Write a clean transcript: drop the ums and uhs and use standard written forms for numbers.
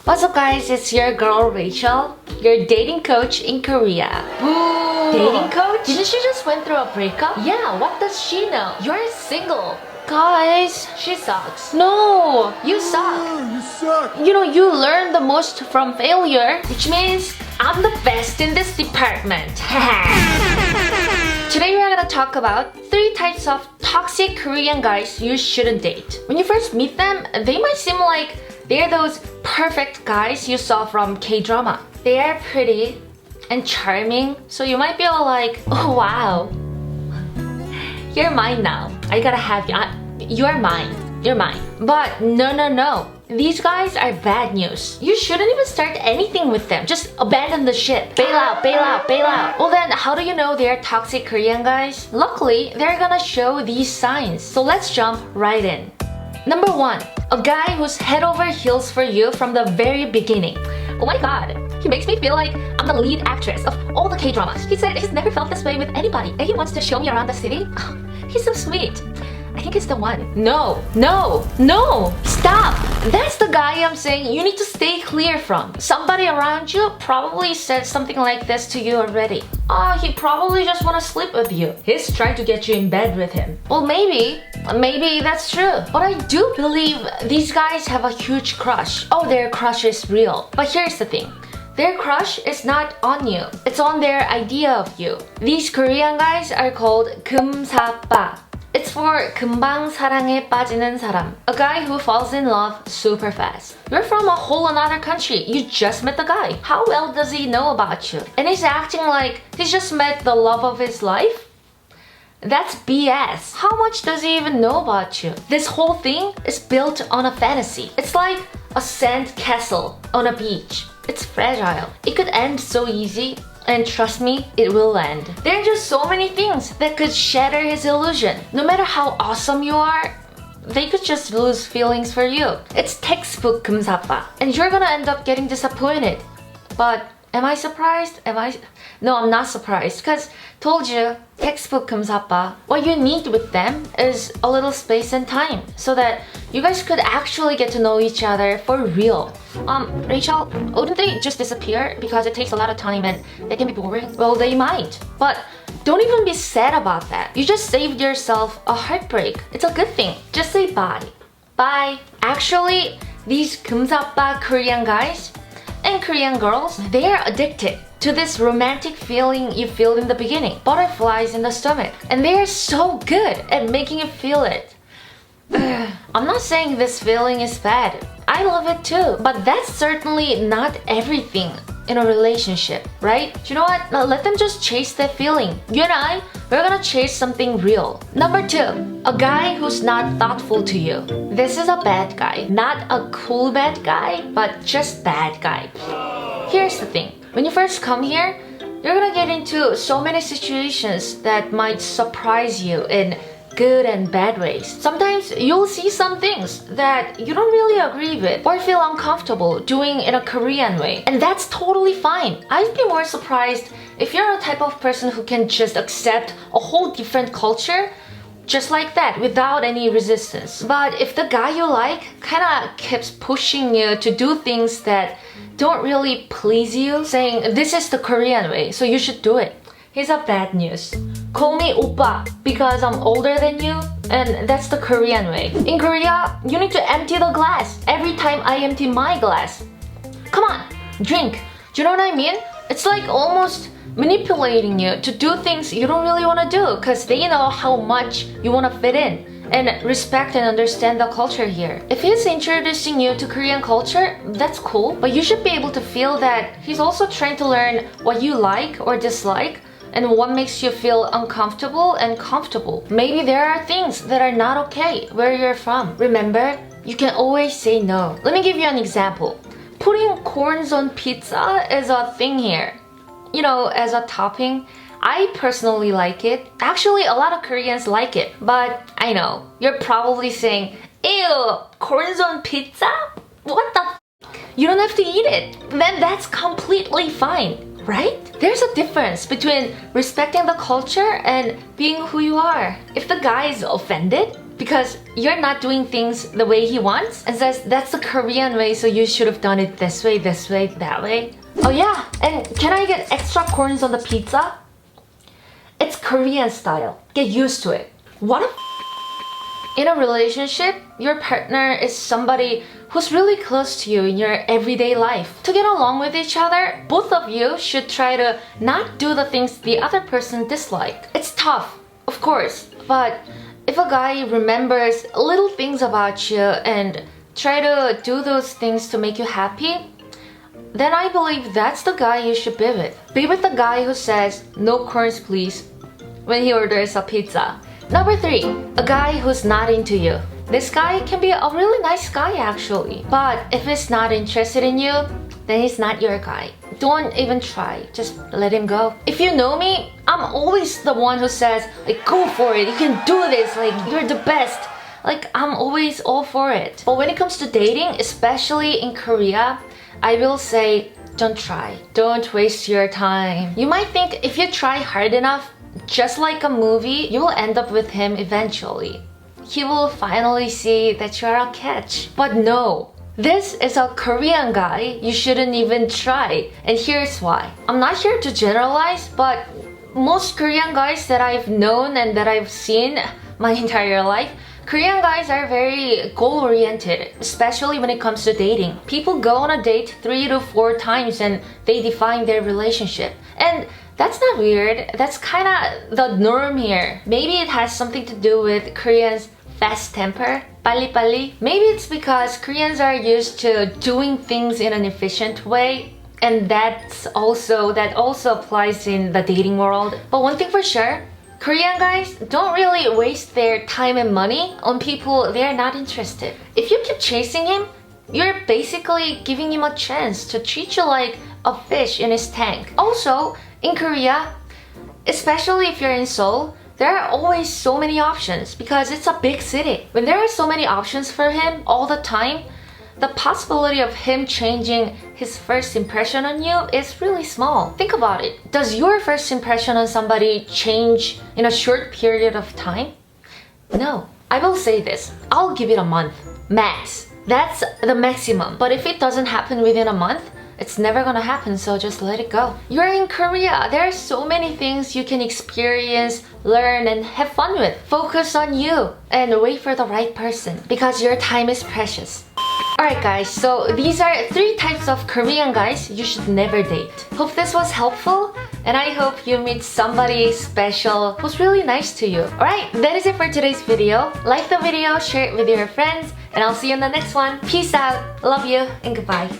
What's up guys, it's your girl Rachel, your dating coach in Korea. Boo! Dating coach? Didn't she just went through a breakup? Yeah, what does she know? You're single. Guys, She sucks. no! You suck. You suck! You learn the most from failure, which means I'm the best in this department. Today we're gonna talk about 3 types of toxic Korean guys you shouldn't date. When you first meet them, they might seem like they're those perfect guys you saw from K-drama. They are pretty and charming, so you might be all like, oh wow, you're mine now. I gotta have you. You're mine. You're mine. But no. These guys are bad news. You shouldn't even start anything with them. Just abandon the ship. Bail out. Well then, how do you know they're toxic Korean guys? Luckily, they're gonna show these signs. So let's jump right in. Number 1, a guy who's head over heels for you from the very beginning. Oh my god, he makes me feel like I'm the lead actress of all the K-dramas. He said he's never felt this way with anybody and he wants to show me around the city. Oh, he's so sweet. I think he's the one. No, stop! That's the guy I'm saying you need to stay clear from. Somebody around you probably said something like this to you already. He probably just wanna sleep with you. He's trying to get you in bed with him. Well, maybe that's true. But I do believe these guys have a huge crush. Oh, their crush is real. But here's the thing. Their crush is not on you. It's on their idea of you. These Korean guys are called 금사빠. It's for 금방 사랑에 빠지는 사람. A guy who falls in love super fast. You're from a whole another country. You just met the guy. How well does he know about you? And he's acting like he's just met the love of his life? That's BS. How much does he even know about you? This whole thing is built on a fantasy. It's like a sand castle on a beach. It's fragile. It could end so easy. And trust me, it will end. There are just so many things that could shatter his illusion. No matter how awesome you are, they could just lose feelings for you. It's textbook 금사빠. And you're gonna end up getting disappointed. But am I surprised? No, I'm not surprised. Because told you, textbook 금사빠. What you need with them is a little space and time. So that you guys could actually get to know each other for real. Rachel, wouldn't they just disappear because it takes a lot of time and they can be boring? Well, they might. But don't even be sad about that. You just saved yourself a heartbreak. It's a good thing. Just say bye. Bye. Actually, these 금사빠 Korean guys and Korean girls, they are addicted to this romantic feeling you feel in the beginning. Butterflies in the stomach. And they are so good at making you feel it. I'm not saying this feeling is bad. I love it too. But that's certainly not everything in a relationship, right? You know what? Now let them just chase that feeling. You and I, we're gonna chase something real. Number 2, a guy who's not thoughtful to you. This is a bad guy. Not a cool bad guy, but just bad guy. Here's the thing. When you first come here, you're gonna get into so many situations that might surprise you in good and bad ways. Sometimes you'll see some things that you don't really agree with or feel uncomfortable doing in a Korean way. And that's totally fine. I'd be more surprised if you're a type of person who can just accept a whole different culture just like that without any resistance. But if the guy you like kinda keeps pushing you to do things that don't really please you, saying this is the Korean way, so you should do it, here's a bad news. Call me oppa because I'm older than you, and that's the Korean way. In Korea, you need to empty the glass every time I empty my glass. Come on, drink. Do you know what I mean? It's like almost manipulating you to do things you don't really want to do because they know how much you want to fit in and respect and understand the culture here. If he's introducing you to Korean culture, that's cool, but you should be able to feel that he's also trying to learn what you like or dislike and what makes you feel uncomfortable and comfortable. Maybe there are things that are not okay where you're from. Remember, you can always say no. Let me give you an example. Putting corns on pizza is a thing here. You know, as a topping. I personally like it. Actually, a lot of Koreans like it. But I know, you're probably saying, ew, corns on pizza? What the f? You don't have to eat it. Then that's completely fine. Right? There's a difference between respecting the culture and being who you are. If the guy is offended, because you're not doing things the way he wants and says that's the Korean way, so you should have done it this way, that way. Oh yeah, and can I get extra corns on the pizza? It's Korean style. Get used to it. What a In a relationship, your partner is somebody who's really close to you in your everyday life. To get along with each other, both of you should try to not do the things the other person dislikes. It's tough, of course, but if a guy remembers little things about you and try to do those things to make you happy, then I believe that's the guy you should be with. Be with the guy who says, "No corns please," when he orders a pizza. Number 3, a guy who's not into you. This guy can be a really nice guy actually, but if he's not interested in you, then he's not your guy. Don't even try, just let him go. If you know me, I'm always the one who says, like, go for it, you can do this, like, you're the best. Like, I'm always all for it. But when it comes to dating, especially in Korea, I will say, don't try. Don't waste your time. You might think if you try hard enough, just like a movie, you will end up with him eventually. He will finally see that you're a catch. But no, this is a Korean guy you shouldn't even try. And here's why. I'm not here to generalize, but most Korean guys that I've known and that I've seen my entire life, Korean guys are very goal-oriented, especially when it comes to dating. People go on a date 3 to 4 times and they define their relationship. And that's not weird. That's kind of the norm here. Maybe it has something to do with Koreans' fast temper, 빨리빨리. Maybe it's because Koreans are used to doing things in an efficient way, and that also applies in the dating world. But one thing for sure, Korean guys don't really waste their time and money on people they're not interested. If you keep chasing him, you're basically giving him a chance to treat you like a fish in his tank. Also, in Korea, especially if you're in Seoul, there are always so many options because it's a big city. When there are so many options for him all the time, the possibility of him changing his first impression on you is really small. Think about it. Does your first impression on somebody change in a short period of time? No. I will say this. I'll give it a month. Max. That's the maximum. But if it doesn't happen within a month, it's never gonna happen, so just let it go. You're in Korea. There are so many things you can experience, learn, and have fun with. Focus on you and wait for the right person because your time is precious. Alright guys, so these are 3 types of Korean guys you should never date. Hope this was helpful, and I hope you meet somebody special who's really nice to you. Alright, that is it for today's video. Like the video, share it with your friends, and I'll see you in the next one. Peace out, love you, and goodbye.